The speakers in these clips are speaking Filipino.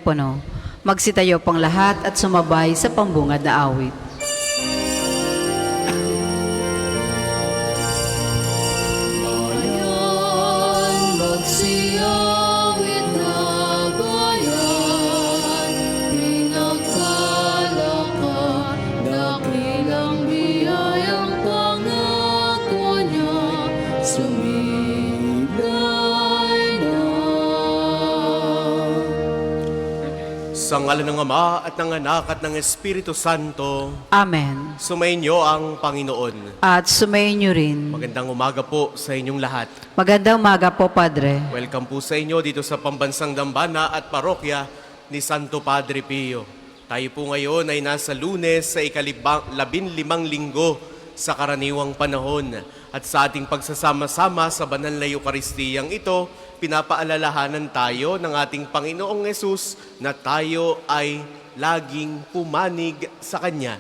telepono. Magsitayo pang lahat at sumabay sa pambungad na awit. Magsiyawit na bayan, pinagkalakad, dakilang biyayang pangako niya, sumilay na. Sa ngalan ng Ama at ng Anak at ng Espiritu Santo, Amen. sumainyo ang Panginoon. At sumayin niyo rin. Magandang umaga po sa inyong lahat. Magandang umaga po, Padre. Welcome po sa inyo dito sa Pambansang Dambana at Parokya ni Santo Padre Pio. Tayo po ngayon ay nasa Lunes sa ika-15 linggo sa karaniwang panahon. At sa ating pagsasama-sama sa banal na Eukaristiyang ito, pinapaalalahanan tayo ng ating Panginoong Yesus na tayo ay laging pumanig sa Kanya.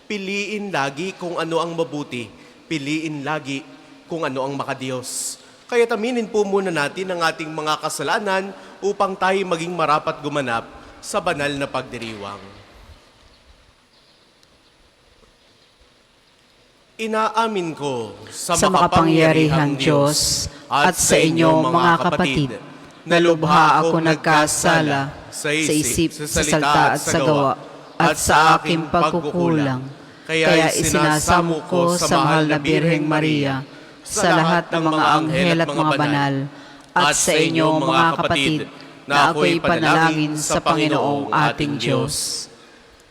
Piliin lagi kung ano ang mabuti. Piliin lagi kung ano ang makadiyos. Kaya aminin po muna natin ang ating mga kasalanan upang tayo maging marapat gumanap sa banal na pagdiriwang. Inaamin ko Sa makapangyarihang Diyos at sa inyo mga kapatid, na lubha ako nagkasala sa isip, sa salita at sa gawa, at sa aking pagkukulang. Kaya isinasamo ko sa mahal na Birheng Maria, sa lahat ng mga anghel at mga banal, at sa inyo mga kapatid, na ako'y panalangin sa Panginoong ating Diyos.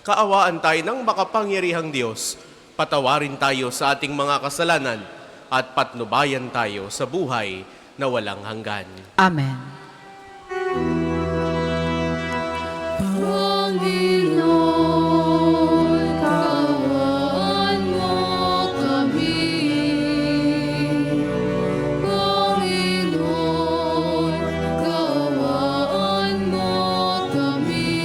Kaawaan tayo ng makapangyarihang Diyos, patawarin tayo sa ating mga kasalanan, at patnubayan tayo sa buhay na walang hanggan. Amen. Panginoon, kaawaan mo kami. Panginoon, kaawaan mo kami.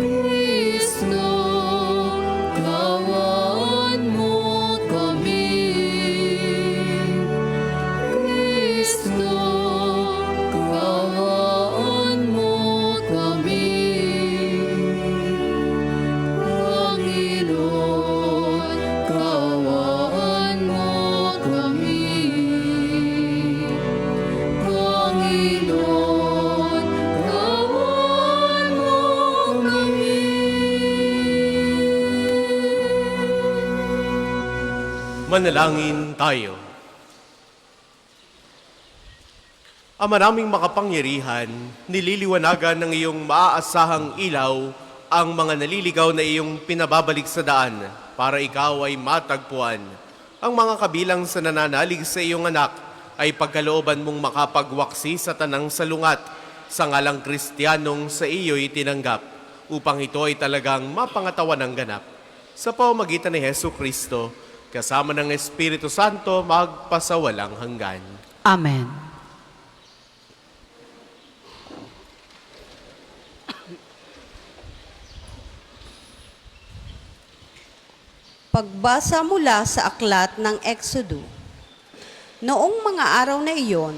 Kristo, kaawaan mo kami. Kristo, kaawaan mo kami. Panginoon, kaawaan mo kami. Panginoon, kaawaan mo kami. Manalangin tayo. Ama naming makapangyarihan, nililiwanagan ng iyong maaasahang ilaw ang mga naliligaw na iyong pinababalik sa daan para ikaw ay matagpuan. Ang mga kabilang sa nananalig sa iyong anak ay pagkalooban mong makapagwaksi sa tanang salungat sa ngalang Kristiyanong sa iyo'y tinanggap upang ito ay talagang mapangatawan ng ganap. Sa pamamagitan ni Hesu Kristo, kasama ng Espiritu Santo, magpasawalang hanggan. Amen. Pagbasa mula sa aklat ng Exodo. Noong mga araw na iyon,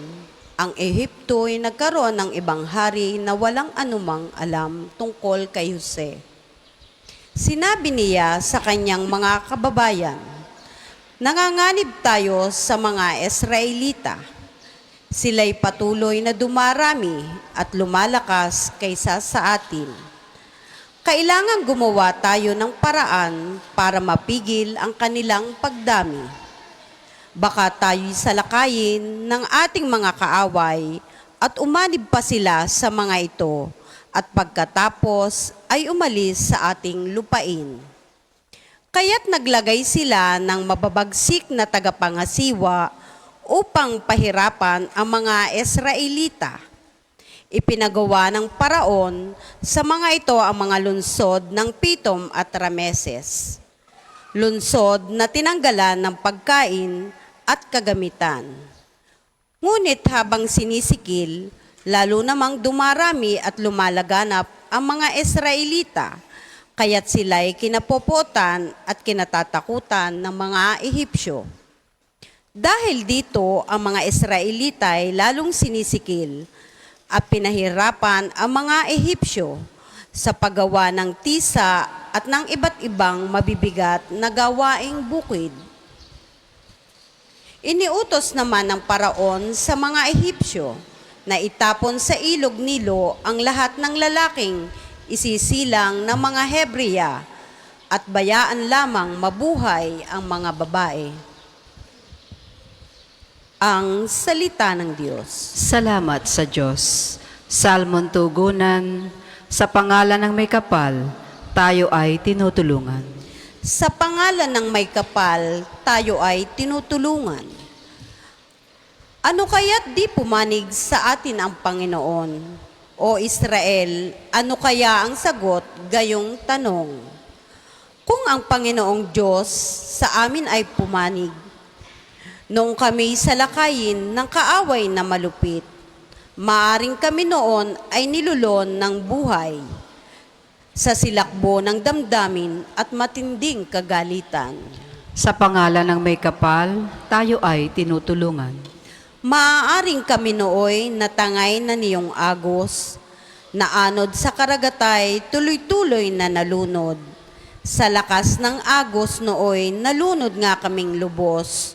ang Ehipto ay nagkaroon ng ibang hari na walang anumang alam tungkol kay Jose. Sinabi niya sa kanyang mga kababayan, "Nanganganib tayo sa mga Israelita. Sila'y patuloy na dumarami at lumalakas kaysa sa atin. Kailangang gumawa tayo ng paraan para mapigil ang kanilang pagdami. Baka tayo'y salakayin ng ating mga kaaway at umanib pa sila sa mga ito at pagkatapos ay umalis sa ating lupain." Kaya't naglagay sila ng mababagsik na tagapangasiwa upang pahirapan ang mga Israelita. Ipinagawa ng paraon sa mga ito ang mga lunsod ng Pitom at Rameses. Lunsod na tinanggalan ng pagkain at kagamitan. Ngunit habang sinisikil, lalo namang dumarami at lumalaganap ang mga Israelita, kaya't sila'y kinapopotan at kinatatakutan ng mga Ehipsyo. Dahil dito, ang mga Israelita ay lalong sinisikil, at pinahirapan ang mga Ehipsyo sa paggawa ng tisa at ng iba't ibang mabibigat na gawaing bukid. Iniutos naman ng paraon sa mga Ehipsyo na itapon sa ilog Nilo ang lahat ng lalaking isisilang ng mga Hebreya at bayaan lamang mabuhay ang mga babae. Ang salita ng Diyos. Salamat sa Diyos. Salmon tugunan, sa pangalan ng may kapal, tayo ay tinutulungan. Sa pangalan ng may kapal, tayo ay tinutulungan. Ano kaya't di pumanig sa atin ang Panginoon? O Israel, ano kaya ang sagot gayong tanong? Kung ang Panginoong Diyos sa amin ay pumanig, noong kami salakayin ng kaaway na malupit, maaring kami noon ay nilulon ng buhay sa silakbo ng damdamin at matinding kagalitan. Sa pangalan ng may kapal, tayo ay tinutulungan. Maaaring kami nooy natangay na niyong agos, naanod sa karagatay tuloy-tuloy na nalunod. Sa lakas ng agos nooy nalunod nga kaming lubos.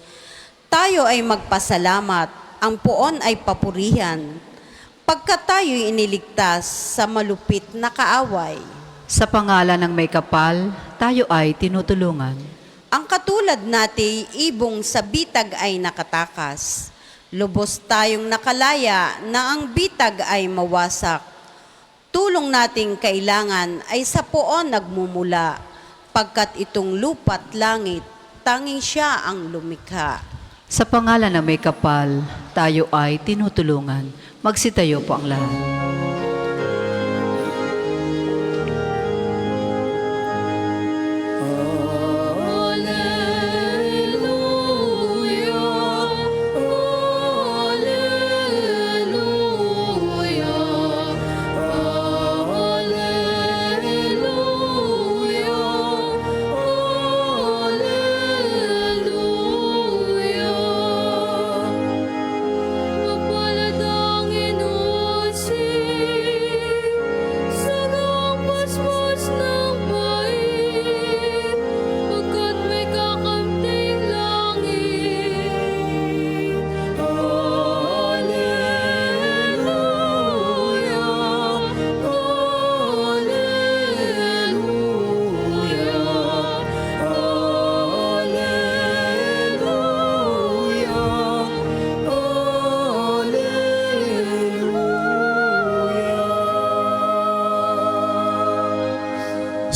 Tayo ay magpasalamat, ang poon ay papurihan, pagkat tayo'y iniligtas sa malupit na kaaway. Sa pangalan ng may kapal, tayo ay tinutulungan. Ang katulad natin ibong sa bitag ay nakatakas. Lubos tayong nakalaya na ang bitag ay mawasak. Tulong nating kailangan ay sa poon nagmumula, pagkat itong lupa't langit, tanging siya ang lumikha. Sa pangalan ng may kapal, tayo ay tinutulungan. Magsitayo po ang lahat.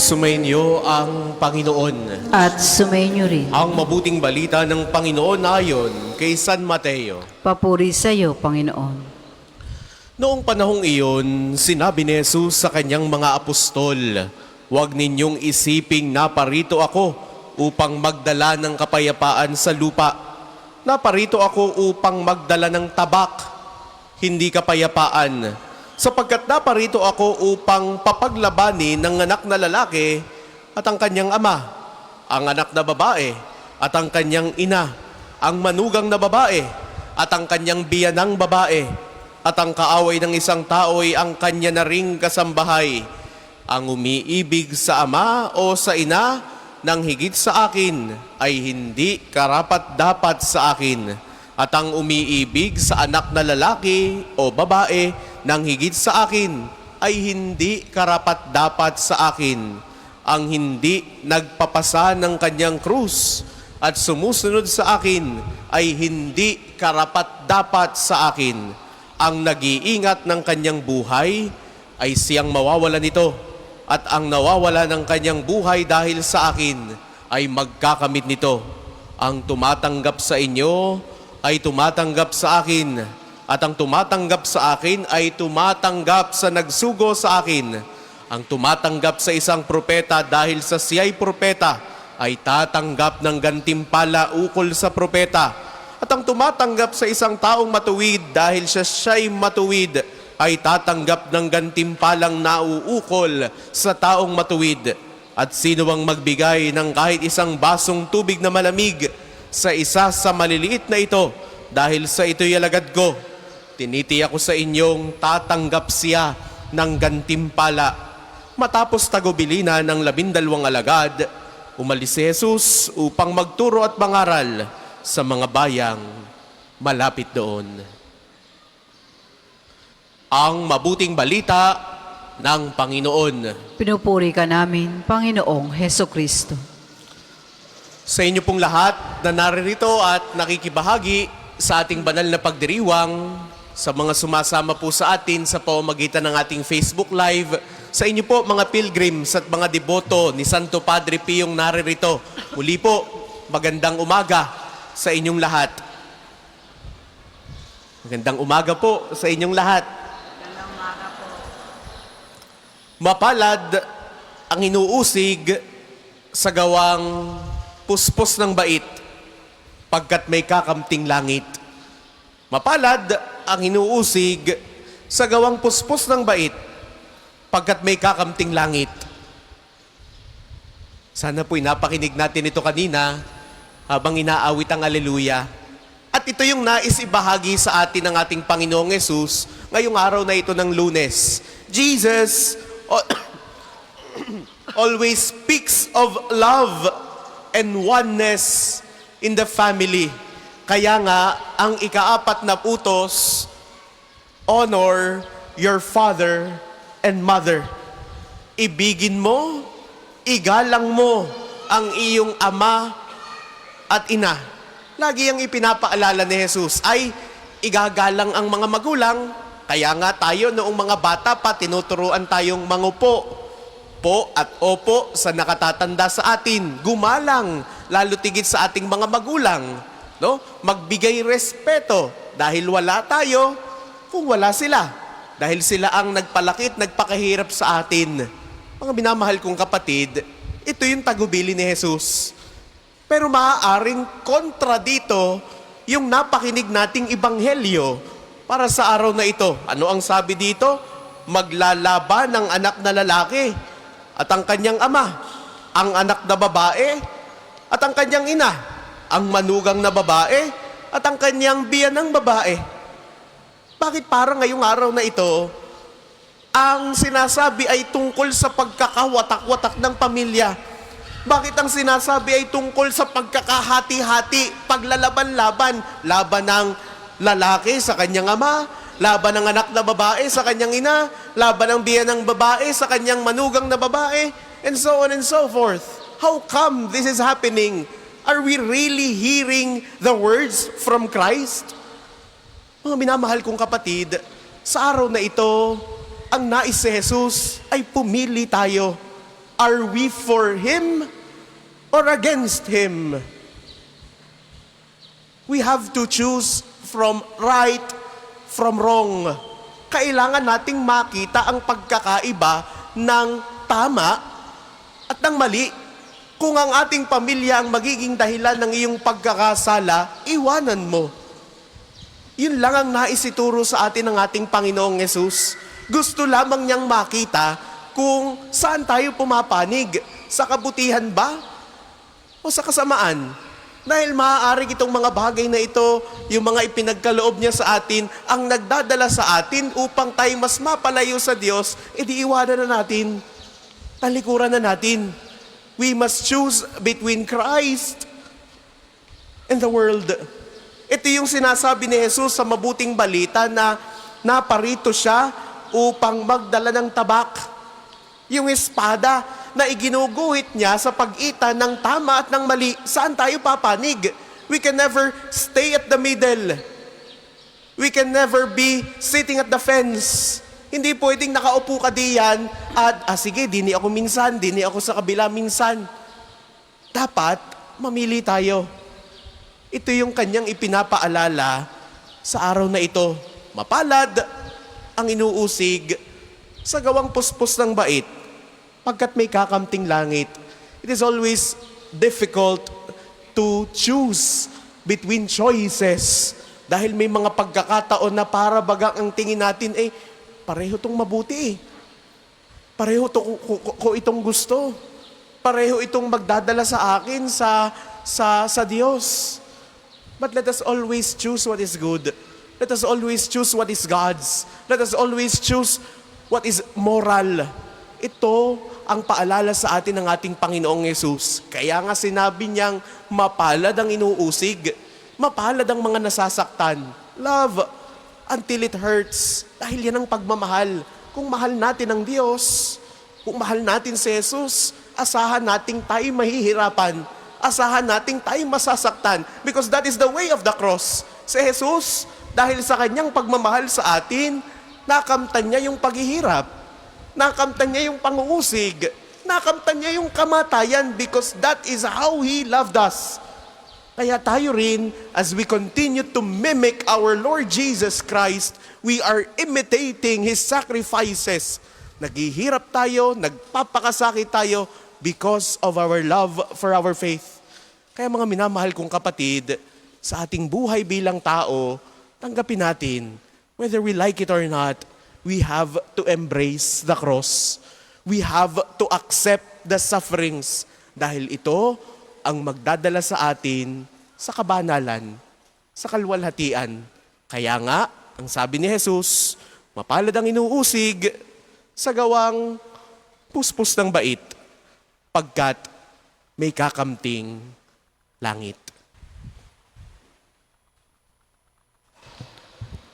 Sumainyo ang Panginoon. At sumainyo rin. Ang mabuting balita ng Panginoon ayon kay San Mateo. Papuri sa iyo, Panginoon. Noong panahong iyon, sinabi ni Jesus sa kanyang mga apostol, "Huwag ninyong isiping naparito ako upang magdala ng kapayapaan sa lupa. Naparito ako upang magdala ng tabak, hindi kapayapaan. Sapagkat naparito ako upang papaglabanin ng anak na lalaki at ang kanyang ama, ang anak na babae at ang kanyang ina, ang manugang na babae at ang kanyang biyanang babae, at ang kaaway ng isang tao ay ang kanya na ring kasambahay. Ang umiibig sa ama o sa ina ng higit sa akin ay hindi karapat-dapat sa akin, at ang umiibig sa anak na lalaki o babae ng higit sa akin ay hindi karapat-dapat sa akin. Ang hindi nagpapasa ng kanyang krus at sumusunod sa akin ay hindi karapat-dapat sa akin. Ang nag-iingat ng kanyang buhay ay siyang mawawala nito, at ang nawawala ng kanyang buhay dahil sa akin ay magkakamit nito. Ang tumatanggap sa inyo ay tumatanggap sa akin, at ang tumatanggap sa akin ay tumatanggap sa nagsugo sa akin. Ang tumatanggap sa isang propeta dahil sa siya'y propeta ay tatanggap ng gantimpala ukol sa propeta. At ang tumatanggap sa isang taong matuwid dahil siya'y matuwid ay tatanggap ng gantimpalang nauukol sa taong matuwid. At sino ang magbigay ng kahit isang basong tubig na malamig sa isa sa maliliit na ito dahil sa ito'y alagad ko, tinitiyak ko sa inyong tatanggap siya ng gantimpala. Matapos tagubilina ng 12 alagad, umalis si Jesus upang magturo at mangaral sa mga bayang malapit doon. Ang mabuting balita ng Panginoon. Pinupuri ka namin, Panginoong Heso Kristo. Sa inyo pong lahat na naririto at nakikibahagi sa ating banal na pagdiriwang, sa mga sumasama po sa atin sa pamamagitan ng ating Facebook Live, sa inyo po mga pilgrims at mga deboto ni Santo Padre Piyong naririto, muli po, magandang umaga sa inyong lahat. Magandang umaga po sa inyong lahat. Mapalad ang inuusig sa gawang puspos ng bait, pagkat may kakamting langit. Mapalad ang inuusig sa gawang puspos ng bait, pagkat may kakamting langit. Sana po'y napakinig natin ito kanina habang inaawit ang Alleluia. At ito yung nais ibahagi sa atin ng ating Panginoong Yesus ngayong araw na ito ng Lunes. Jesus always speaks of love and oneness in the family. Kaya nga, ang ika-4 na utos, honor your father and mother. Ibigin mo, igalang mo ang iyong ama at ina. Lagi ang ipinapaalala ni Jesus ay igagalang ang mga magulang. Kaya nga tayo noong mga bata pa, tinuturuan tayong mangupo. Po at opo sa nakatatanda sa atin. Gumalang, lalo tigit sa ating mga magulang. No? Magbigay respeto dahil wala tayo kung wala sila. Dahil sila ang nagpalakit, nagpakahirap sa atin. Mga minamahal kong kapatid, ito yung tagubili ni Jesus. Pero maaaring kontra dito yung napakinig nating ibanghelyo para sa araw na ito. Ano ang sabi dito? Maglalaban ng anak na lalaki at ang kanyang ama, ang anak na babae, at ang kanyang ina, ang manugang na babae, at ang kanyang biyanang babae. Bakit parang ngayong araw na ito, ang sinasabi ay tungkol sa pagkakawatak-watak ng pamilya? Bakit ang sinasabi ay tungkol sa pagkakahati-hati, paglalaban-laban, laban ng lalaki sa kanyang ama, laban ng anak na babae sa kanyang ina, laban ng biyanang babae sa kanyang manugang na babae, and so on and so forth. How come this is happening? Are we really hearing the words from Christ? Mga minamahal kong kapatid, sa araw na ito, ang nais si Jesus ay pumili tayo. Are we for Him or against Him? We have to choose from right from wrong. Kailangan nating makita ang pagkakaiba ng tama at ng mali. Kung ang ating pamilya ang magiging dahilan ng iyong pagkakasala, iwanan mo. Yun lang ang naisituro sa atin ng ating Panginoong Yesus. Gusto lamang niyang makita kung saan tayo pumapanig. Sa kabutihan ba o sa kasamaan? Dahil maaari itong mga bagay na ito, yung mga ipinagkaloob niya sa atin, ang nagdadala sa atin upang tayo mas mapalayo sa Diyos, edi iwanan na natin, talikuran na natin. We must choose between Christ and the world. Ito yung sinasabi ni Jesus sa mabuting balita na naparito siya upang magdala ng tabak. Yung espada na iginuguhit niya sa pagitan ng tama at ng mali, saan tayo papanig? We can never stay at the middle. We can never be sitting at the fence. Hindi pwedeng nakaupo ka diyan at, sige, dini ako minsan, dini ako sa kabila minsan. Dapat, mamili tayo. Ito yung kanyang ipinapaalala sa araw na ito. Mapalad ang inuusig sa gawang puspos ng bait, pagkat may kakamting langit. It is always difficult to choose between choices. Dahil may mga pagkakataon na para bagang ang tingin natin, pareho itong mabuti. Pareho ko itong gusto. Pareho itong magdadala sa akin sa Diyos. But let us always choose what is good. Let us always choose what is God's. Let us always choose what is moral. Ito ang paalala sa atin ng ating Panginoong Yesus. Kaya nga sinabi niyang, mapalad ang inuusig, mapalad ang mga nasasaktan. Love until it hurts. Dahil yan ang pagmamahal. Kung mahal natin ang Diyos, kung mahal natin si Jesus, asahan nating tayo mahihirapan. Asahan nating tayo masasaktan. Because that is the way of the cross. Si Jesus, dahil sa kanyang pagmamahal sa atin, nakamtan niya yung paghihirap. Nakamtan niya yung panguusig. Nakamtan niya yung kamatayan because that is how He loved us. Kaya tayo rin, as we continue to mimic our Lord Jesus Christ, we are imitating His sacrifices. Naghihirap tayo, nagpapakasakit tayo because of our love for our faith. Kaya mga minamahal kong kapatid, sa ating buhay bilang tao, tanggapin natin, whether we like it or not, we have to embrace the cross. We have to accept the sufferings. Dahil ito ang magdadala sa atin sa kabanalan, sa kalwalhatian. Kaya nga, ang sabi ni Jesus, mapalad ang inuusig sa gawang puspos ng bait, pagkat may kakamting langit.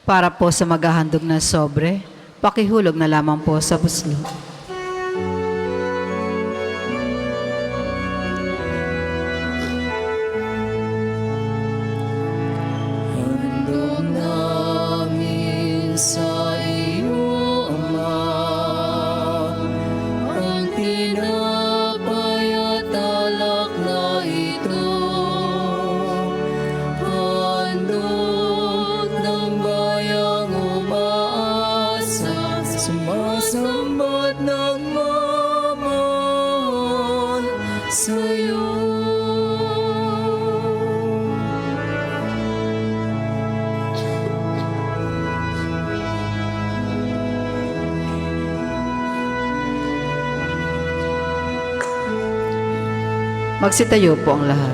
Para po sa maghahandog na sobre, pakihulog na lamang po sa buslo. Handog namin sa iyo, Ama, ang tinapay at alak na ito. Handog ng bayang umaasa, sumasambat nagmamahal sa'yo. Magsitayo po ang lahat.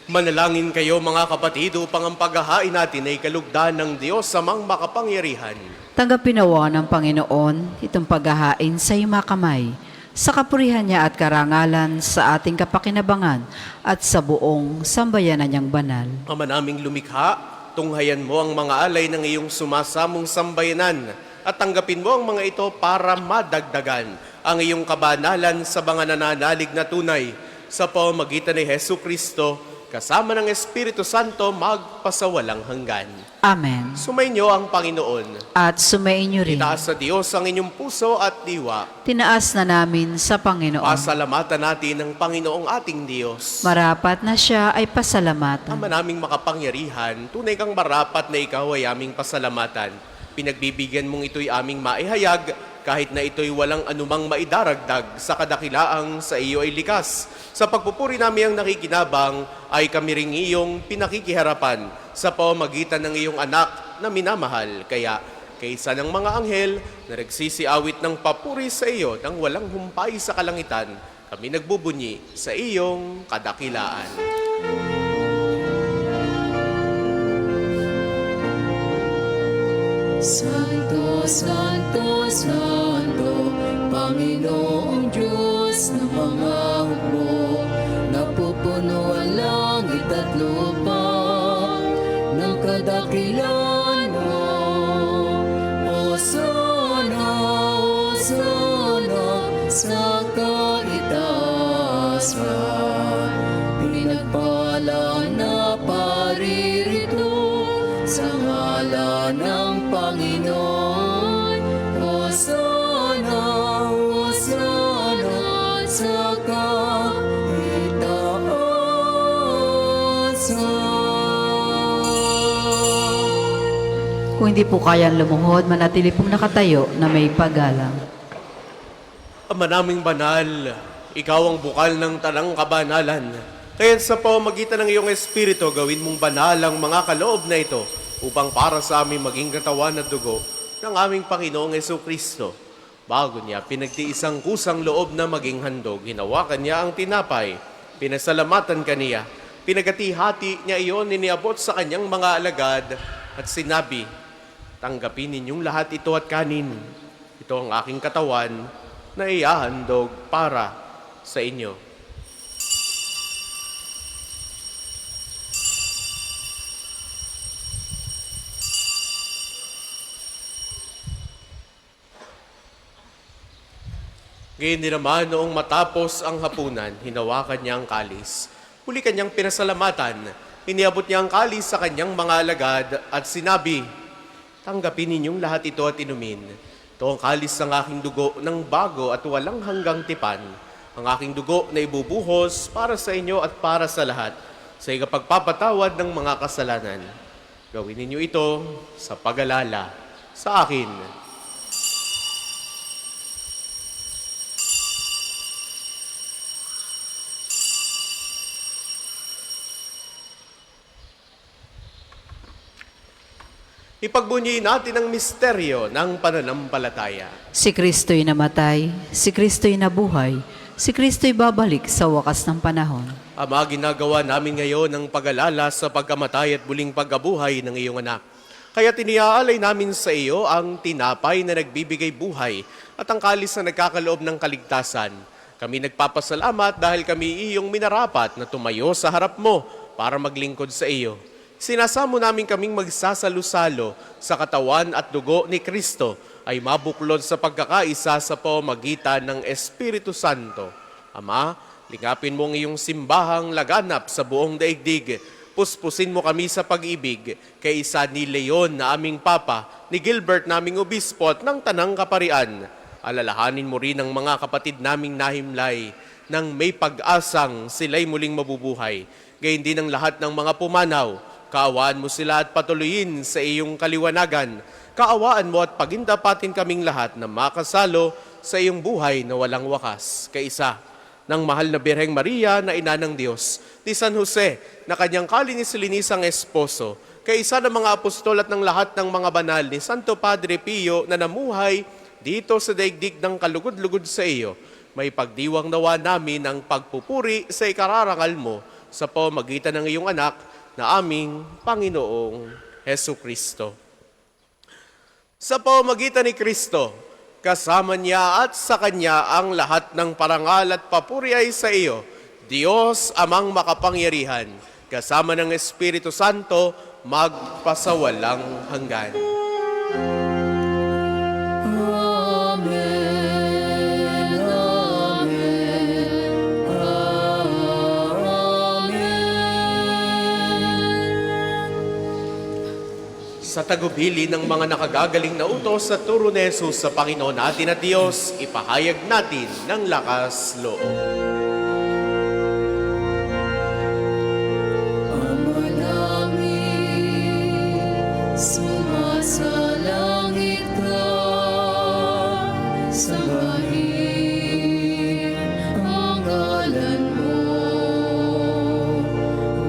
Manalangin kayo mga kapatid upang ang paghahain natin ay kalugdan ng Diyos samang makapangyarihan. Tanggapin nawa ng Panginoon itong paghahain sa iyong mga kamay, sa kapurihan niya at karangalan sa ating kapakinabangan at sa buong sambayanan niyang banal. Ama naming lumikha, tunghayan mo ang mga alay ng iyong sumasamong sambayanan at tanggapin mo ang mga ito para madagdagan ang iyong kabanalan sa mga nananalig na tunay sa pamamagitan ni Hesu Kristo kasama ng Espiritu Santo magpasawalang hanggan. Amen. Sumainyo ang Panginoon. At sumainyo rin. Itaas sa Diyos ang inyong puso at diwa. Tinaas na namin sa Panginoon. Pasalamatan natin ang Panginoong ating Diyos. Marapat na siya ay pasalamatan. Ama naming makapangyarihan, tunay kang marapat na ikaw ay aming pasalamatan. Pinagbibigyan mong ito'y aming maihayag, kahit na ito'y walang anumang maidaragdag sa kadakilaang sa iyo ay likas. Sa pagpupuri namin ang nakikinabang, ay kami ring iyong pinakikiharapan sa pamamagitan ng iyong anak na minamahal. Kaya, kaysa ng mga anghel na nagsisiawit ng papuri sa iyo nang walang humpay sa kalangitan, kami nagbubunyi sa iyong kadakilaan. Santo, Santo, Santo, Panginoong Diyos ng mga hukbo, napupuno ang langit at lupa ng kadakilaan mo. Hosana, Hosana, sa kaitaasan, pinagpala na paririto sa ngalan ng Panginoon. Hosana, Hosana, sa kaitaasan. Kung hindi po kayang lumuhod, manatili pong nakatayo na may paggalang. Ama naming banal, ikaw ang bukal ng tanang kabanalan. Kaya sa pamamagitan ng iyong Espiritu, gawin mong banal ang mga kaloob na ito upang para sa aming maging katawan at dugo ng aming Panginoong Jesucristo. Bago niya pinagtiisang kusang loob na maging handog, hinawakan niya ang tinapay, pinasalamatan kaniya, pinagati-hati niya iyon, iniabot sa kanyang mga alagad at sinabi, "Tanggapin ninyong lahat ito at kanin. Ito ang aking katawan na ihahandog para sa inyo." Gayon din naman noong matapos ang hapunan, hinawakan niya ang kalis. Huli kanyang pinasalamatan, iniabot niya ang kalis sa kanyang mga alagad at sinabi, "Tanggapin ninyong lahat ito at inumin. Ito ang kalis ng aking dugo ng bago at walang hanggang tipan. Ang aking dugo na ibubuhos para sa inyo at para sa lahat, sa ikapagpapatawad ng mga kasalanan. Gawin ninyo ito sa pag-alala sa akin." Ipagbunyi natin ang misteryo ng pananampalataya. Si Kristo'y namatay, si Kristo'y nabuhay, si Kristo'y babalik sa wakas ng panahon. Ama, ginagawa namin ngayon ang pag-alala sa pagkamatay at muling pagkabuhay ng iyong anak. Kaya tiniaalay namin sa iyo ang tinapay na nagbibigay buhay at ang kalis na nagkakaloob ng kaligtasan. Kami nagpapasalamat dahil kami iyong minarapat na tumayo sa harap mo para maglingkod sa iyo. Sinasamo namin kaming magsasalo-salo sa katawan at dugo ni Kristo ay mabuklod sa pagkakaisa sa pamamagitan ng Espiritu Santo. Ama, lingapin mo ang iyong simbahang laganap sa buong daigdig. Puspusin mo kami sa pag-ibig kay isa ni Leon na aming Papa, ni Gilbert naming Obispo at ng Tanang Kaparian. Alalahanin mo rin ang mga kapatid naming nahimlay nang may pag-asang sila'y muling mabubuhay. Gayon din ang lahat ng mga pumanaw. Kaawaan mo sila at patuloyin sa iyong kaliwanagan. Kaawaan mo at pagindapatin kaming lahat na makasalo sa iyong buhay na walang wakas. Kaisa ng mahal na Birheng Maria na ina ng Diyos, ni San Jose na kanyang kalinis-linisang esposo, kaisa ng mga apostol at ng lahat ng mga banal ni Santo Padre Pio na namuhay dito sa daigdig ng kalugod-lugod sa iyo, may pagdiwang nawa namin ang pagpupuri sa ikararangal mo sa pamamagitan ng iyong anak na aming Panginoong Hesu Kristo. Sa pamamagitan ni Kristo, kasama niya at sa Kanya ang lahat ng parangal at papuri ay sa iyo, Diyos amang makapangyarihan, kasama ng Espiritu Santo, magpasawalang hanggan. Sa tagubilin ng mga nakagagaling na utos sa turo ni Jesus sa Panginoon natin at Diyos, ipahayag natin ng lakas loob. Ama namin, sumasalangit ka, sambahin ang ngalan mo,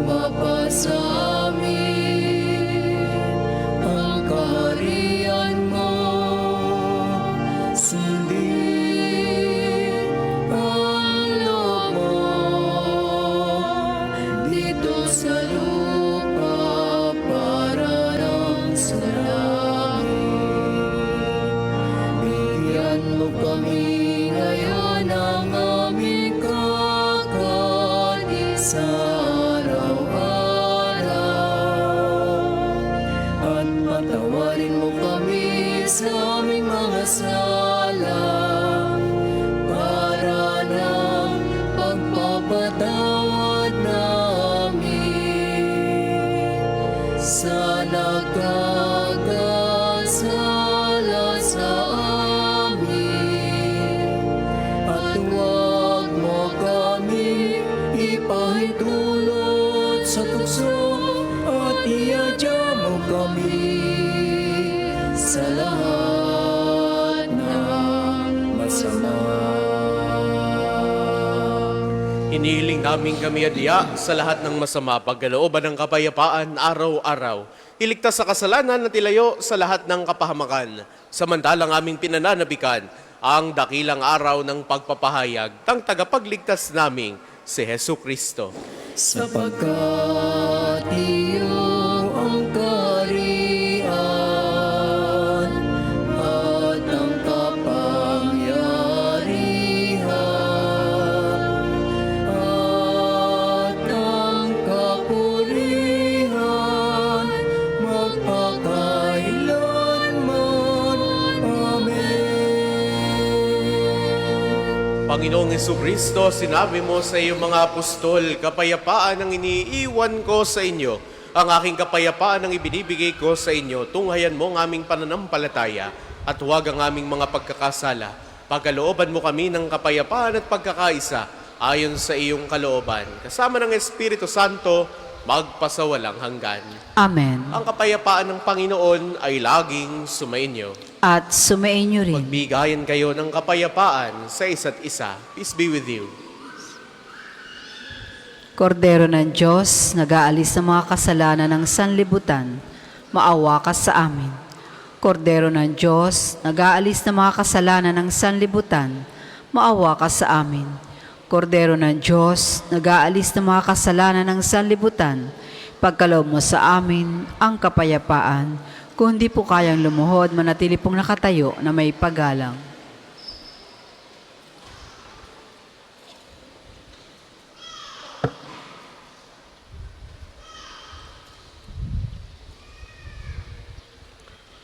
mapasa sa lahat ng masama. Inihiling namin kami adya sa lahat ng masama, pagkalooban ng kapayapaan araw-araw. Iligtas sa kasalanan at ilayo sa lahat ng kapahamakan. Samantalang aming pinananabikan ang dakilang araw ng pagpapahayag ng tagapagligtas naming si Hesu Kristo. Sapagkat iyo ang kaharian Panginoong Jesucristo, sinabi mo sa iyong mga apostol, kapayapaan ang iniiwan ko sa inyo. Ang aking kapayapaan ang ibinibigay ko sa inyo. Tunghayan mo ang aming pananampalataya at huwag ang aming mga pagkakasala. Pagkalooban mo kami ng kapayapaan at pagkakaisa ayon sa iyong kalooban. Kasama ng Espiritu Santo, magpasawalang hanggan. Amen. Ang kapayapaan ng Panginoon ay laging sumainyo. At sumainyo rin. Magbigayan kayo ng kapayapaan sa isa't isa. Peace be with you. Kordero ng Diyos, nag-aalis ng mga kasalanan ng sanlibutan, maawa ka sa amin. Kordero ng Diyos, nag-aalis ng mga kasalanan ng sanlibutan, maawa ka sa amin. Kordero ng Diyos, nag-aalis ng mga kasalanan ng sanlibutan, pagkaloob mo sa amin ang kapayapaan. Kung di po kayang lumuhod, manatili pong nakatayo na may paggalang.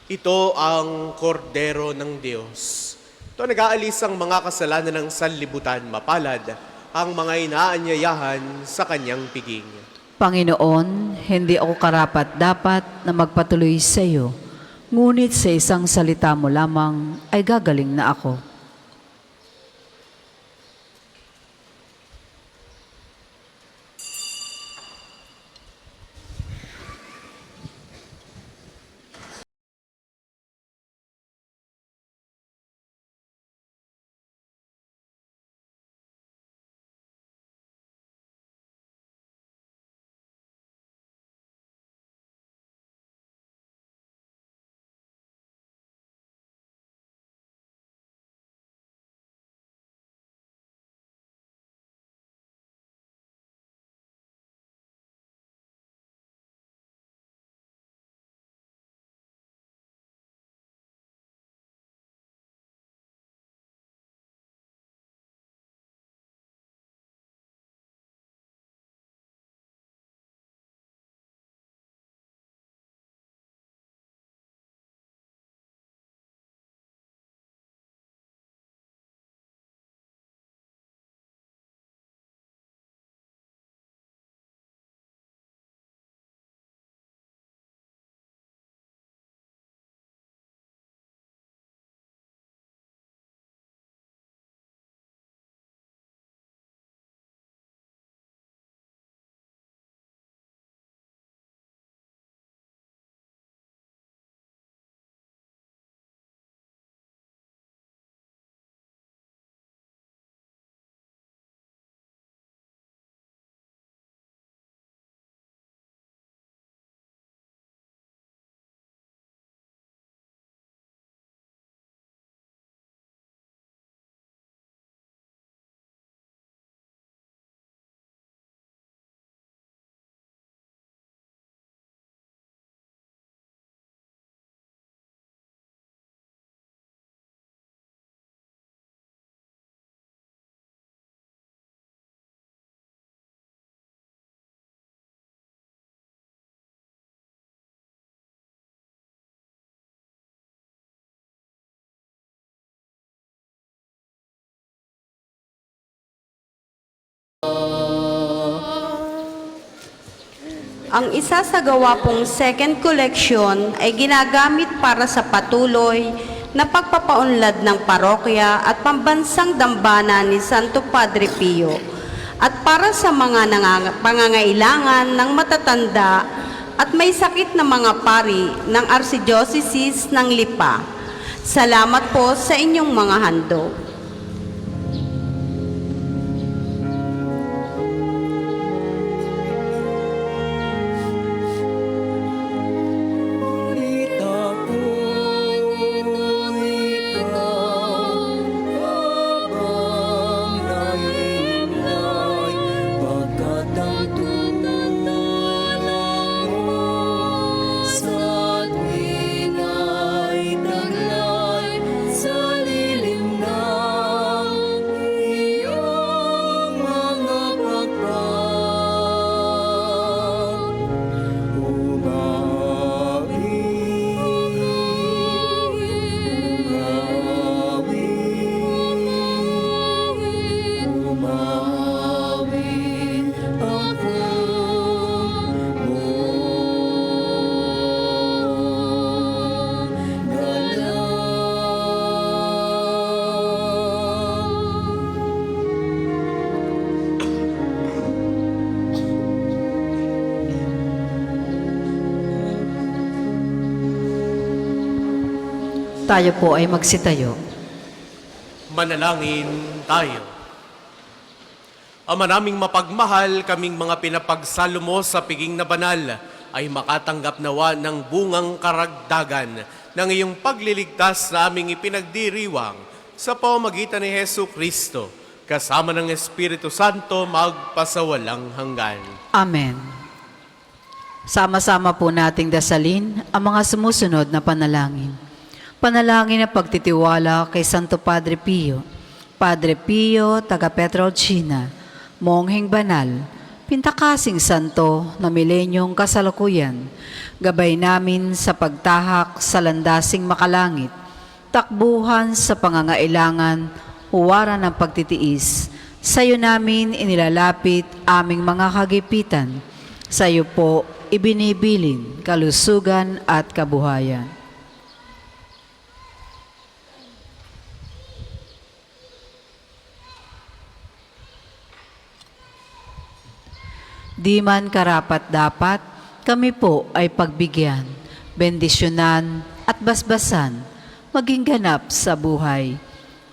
Ito ang kordero ng Diyos. Ito nag-aalis ang mga kasalanan ng sanlibutan, mapalad ang mga inaanyayahan sa kanyang piging. Panginoon, hindi ako karapat-dapat na magpatuloy sa iyo, ngunit sa isang salita mo lamang ay gagaling na ako. Ang isasagawa pong second collection ay ginagamit para sa patuloy na pagpapaunlad ng parokya at pambansang dambana ni Santo Padre Pio at para sa mga pangangailangan ng matatanda at may sakit na mga pari ng Archdiocese ng Lipa. Salamat po sa inyong mga handog. Sa lilim na tayo po ay magsitayo. Manalangin tayo. Ama naming mapagmahal, kaming mga pinapagsalo mo sa piging na banal ay makatanggap nawa ng bungang karagdagan ng iyong pagliligtas na aming ipinagdiriwang sa pamamagitan ni Hesu Kristo, kasama ng Espiritu Santo magpasawalang hanggan. Amen. Sama-sama po nating dasalin ang mga sumusunod na panalangin. Panalangin na pagtitiwala kay Santo Padre Pio. Padre Pio, taga Petrolcina, Mongheng Banal, Pintakasing Santo na milenyong kasalukuyan, gabay namin sa pagtahak sa landasing makalangit, takbuhan sa pangangailangan, huwaran ng pagtitiis. Sa iyo namin inilalapit aming mga kagipitan. Sa iyo po ibinibilin kalusugan at kabuhayan. Di man karapat-dapat, kami po ay pagbigyan, bendisyonan at basbasan, maging ganap sa buhay.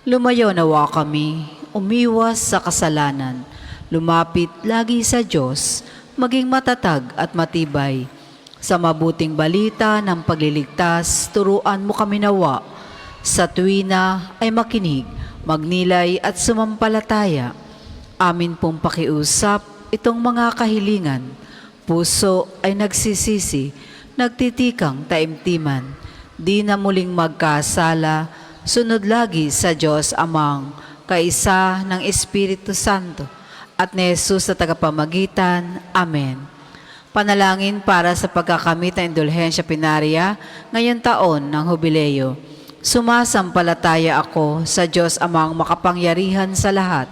Lumayo nawa kami, umiwas sa kasalanan, lumapit lagi sa Diyos, maging matatag at matibay. Sa mabuting balita ng pagliligtas, turuan mo kami nawa. Sa tuwina ay makinig, magnilay at sumampalataya. Amin pong pakiusap itong mga kahilingan. Puso ay nagsisisi, nagtitikang taimtiman. Di na muling magkasala, sunod lagi sa Diyos Amang, kaisa ng Espiritu Santo, at ni Jesus sa tagapamagitan. Amen. Panalangin para sa pagkakamit ng indulhensya pinaria ngayon taon ng Hubileo. Sumasampalataya ako sa Diyos Amang makapangyarihan sa lahat,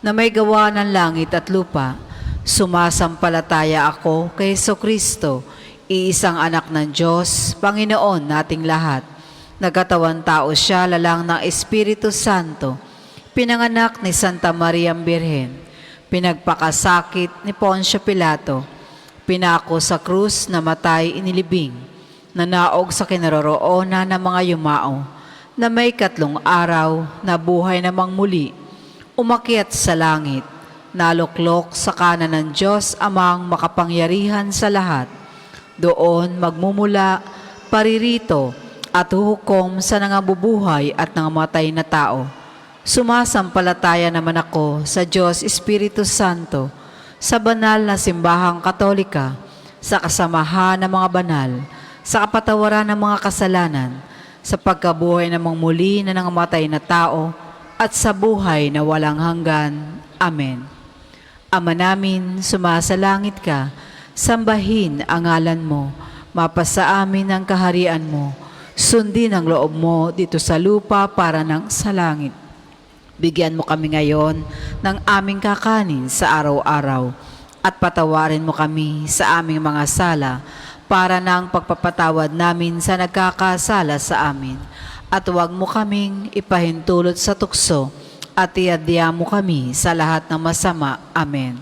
na may gawa ng langit at lupa. Sumasampalataya ako kay Jesucristo, iisang anak ng Diyos, Panginoon nating lahat. Nagkatawan tao siya, lalang ng Espiritu Santo, pinanganak ni Santa Maria Birhen, pinagpakasakit ni Poncio Pilato, pinako sa krus, namatay, inilibing, nanaog sa kinaroroonan ng mga yumao, na may 3 araw, nabuhay namang muli, umakyat sa langit, naluklok sa kanan ng Diyos Amang makapangyarihan sa lahat. Doon magmumula, paririto at huhukom sa nangabubuhay at nangamatay na tao. Sumasampalataya naman ako sa Diyos Espiritu Santo, sa banal na simbahang katolika, sa kasamahan ng mga banal, sa kapatawaran ng mga kasalanan, sa pagkabuhay ng mga muli na nangamatay na tao, at sa buhay na walang hanggan. Amen. Ama namin, sumasalangit ka, sambahin ang ngalan mo, mapasa amin ang kaharian mo, sundin ang loob mo dito sa lupa para ng sa langit. Bigyan mo kami ngayon ng aming kakanin sa araw-araw, at patawarin mo kami sa aming mga sala para ng pagpapatawad namin sa nagkakasala sa amin. At huwag mo kaming ipahintulot sa tukso, at iadya mo kami sa lahat ng masama. Amen.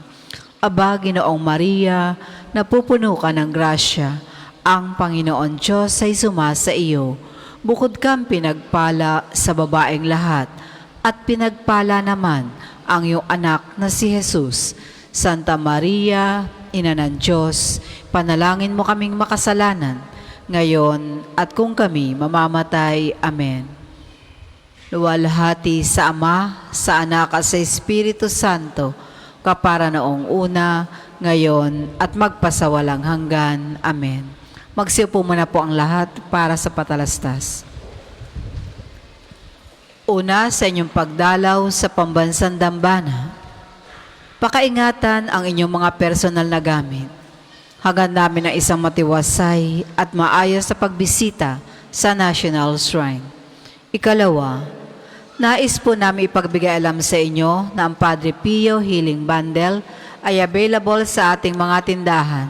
Aba, Ginoong Maria, napupuno ka ng grasya, ang Panginoon Diyos ay sumasa iyo. Bukod kang pinagpala sa babaeng lahat, at pinagpala naman ang iyong anak na si Jesus. Santa Maria, Ina ng Diyos, panalangin mo kaming makasalanan, ngayon at kung kami mamamatay. Amen. Luwalhati sa Ama, sa Anak at sa Espiritu Santo, kapara noong una, ngayon at magpasawalang hanggan. Amen. Magsiupo muna po ang lahat para sa patalastas. Una, sa inyong pagdalaw sa pambansang dambana, pakaingatan ang inyong mga personal na gamit. Hangad namin ng isang matiwasay at maayos sa pagbisita sa National Shrine. Ikalawa, nais po namin ipagbigay alam sa inyo na ang Padre Pio Healing Bundle ay available sa ating mga tindahan.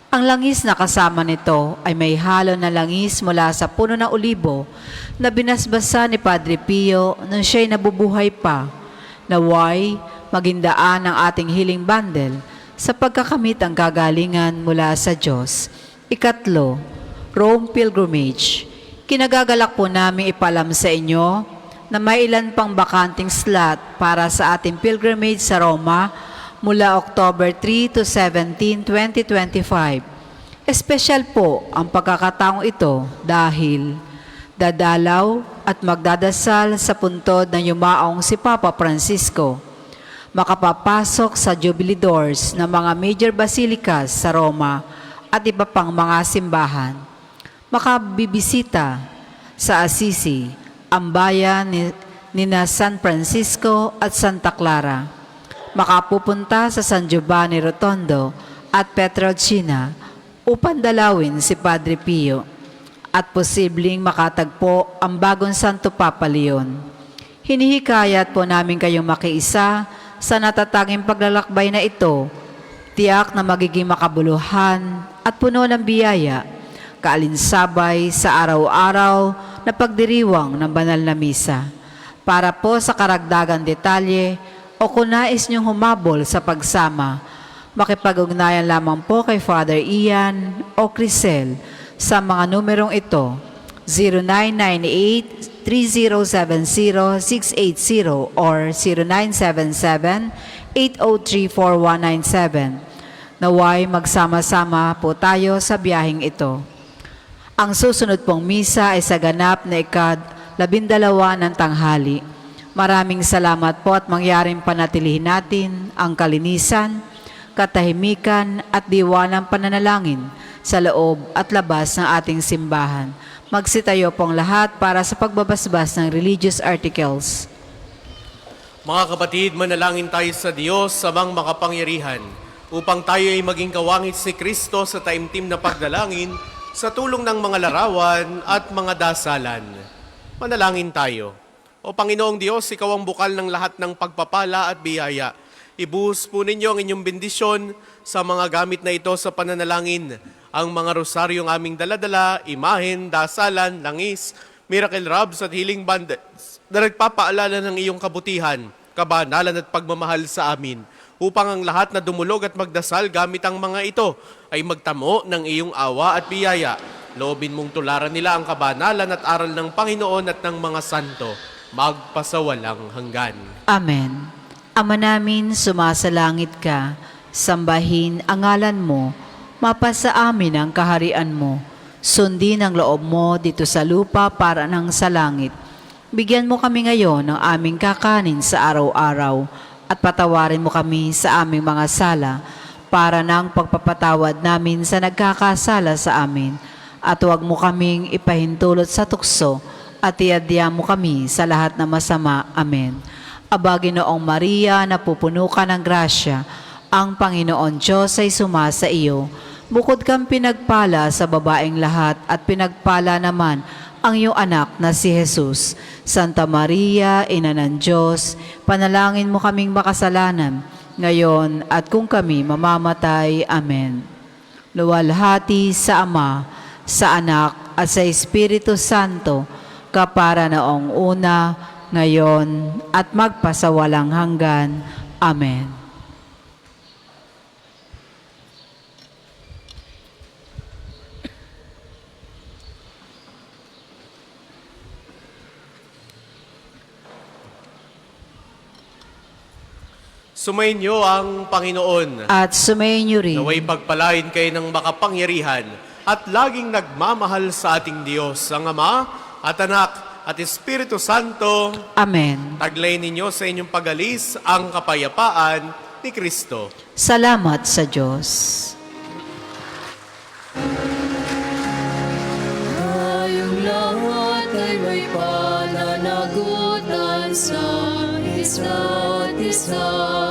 Ang langis na kasama nito ay may halo na langis mula sa puno ng olibo na binasbasa ni Padre Pio nung siya'y nabubuhay pa. Naway, magindaan ang ating healing bundle sa pagkakamit ang kagalingan mula sa Diyos. Ikatlo, Rome Pilgrimage. Kinagagalak po namin ipalam sa inyo na may ilan pang bakanting slot para sa ating pilgrimage sa Roma mula October 3 to 17, 2025. Espesyal po ang pagkakataong ito dahil dadalaw at magdadasal sa puntod ng yumaong si Papa Francisco. Makapapasok sa Jubilee Doors ng mga major basilicas sa Roma at iba pang mga simbahan. Makabibisita sa Assisi, ang bayan ni San Francisco at Santa Clara. Makapupunta sa San Giovanni Rotondo at Petrolcina upang dalawin si Padre Pio at posibleng makatagpo ang bagong Santo Papa Leon. Hinihikayat po namin kayong makiisa sa natatanging paglalakbay na ito, tiyak na magiging makabuluhan at puno ng biyaya, kaalinsabay sa araw-araw na pagdiriwang ng banal na misa. Para po sa karagdagang detalye o kung nais niyong humabol sa pagsama, makipag-ugnayan lamang po kay Father Ian o Crisel sa mga numerong ito, 0998-3070-680 or 0977-803-4197. Naway magsama-sama po tayo sa biyaheng ito. Ang susunod pong misa ay sa ganap na ika-12 ng tanghali. Maraming salamat po at mangyaring panatilihin natin ang kalinisan, katahimikan at diwa ng pananalangin sa loob at labas ng ating simbahan. Magsitayo pong lahat para sa pagbabasbas ng religious articles. Mga kapatid, manalangin tayo sa Diyos sa mga makapangyarihan upang tayo ay maging kawangit si Kristo sa taimtim na pagdalangin sa tulong ng mga larawan at mga dasalan. Manalangin tayo. O Panginoong Diyos, Ikaw ang bukal ng lahat ng pagpapala at biyaya. Ibuhos po ninyo ang inyong bendisyon sa mga gamit na ito sa pananalangin. Ang mga rosaryong aming daladala, imahen, dasalan, langis, miracle robs at healing bandits na nagpapaalala ng iyong kabutihan, kabanalan at pagmamahal sa amin, upang ang lahat na dumulog at magdasal gamit ang mga ito ay magtamo ng iyong awa at biyaya. Loobin mong tularan nila ang kabanalan at aral ng Panginoon at ng mga santo, magpasawalang hanggan. Amen. Ama namin, sumasalangit ka, sambahin ang ngalan mo, mapasa amin ang kaharian mo, sundin ang loob mo dito sa lupa para nang sa langit. Bigyan mo kami ngayon ng aming kakanin sa araw-araw at patawarin mo kami sa aming mga sala para ng pagpapatawad namin sa nagkakasala sa amin. At huwag mo kaming ipahintulot sa tukso at iadya mo kami sa lahat na masama. Amen. Aba, Ginoong Maria, napupuno ka ng grasya, ang Panginoon Diyos ay sumasa iyo. Bukod kang pinagpala sa babaeng lahat at pinagpala naman ang iyong anak na si Jesus. Santa Maria, Ina ng Diyos, panalangin mo kaming makasalanan, ngayon at kung kami mamamatay. Amen. Luwalhati sa Ama, sa Anak at sa Espiritu Santo, kapara noong una, ngayon at magpasawalang hanggan. Amen. Sumainyo ang Panginoon. At sumayin niyo rin. Naway pagpalain kayo ng makapangyarihan at laging nagmamahal sa ating Diyos, ang Ama at Anak at Espiritu Santo. Amen. Taglay ninyo sa inyong pag-alis ang kapayapaan ni Kristo. Salamat sa Diyos. Tayong lahat ay may pananagutan sa isa't isa.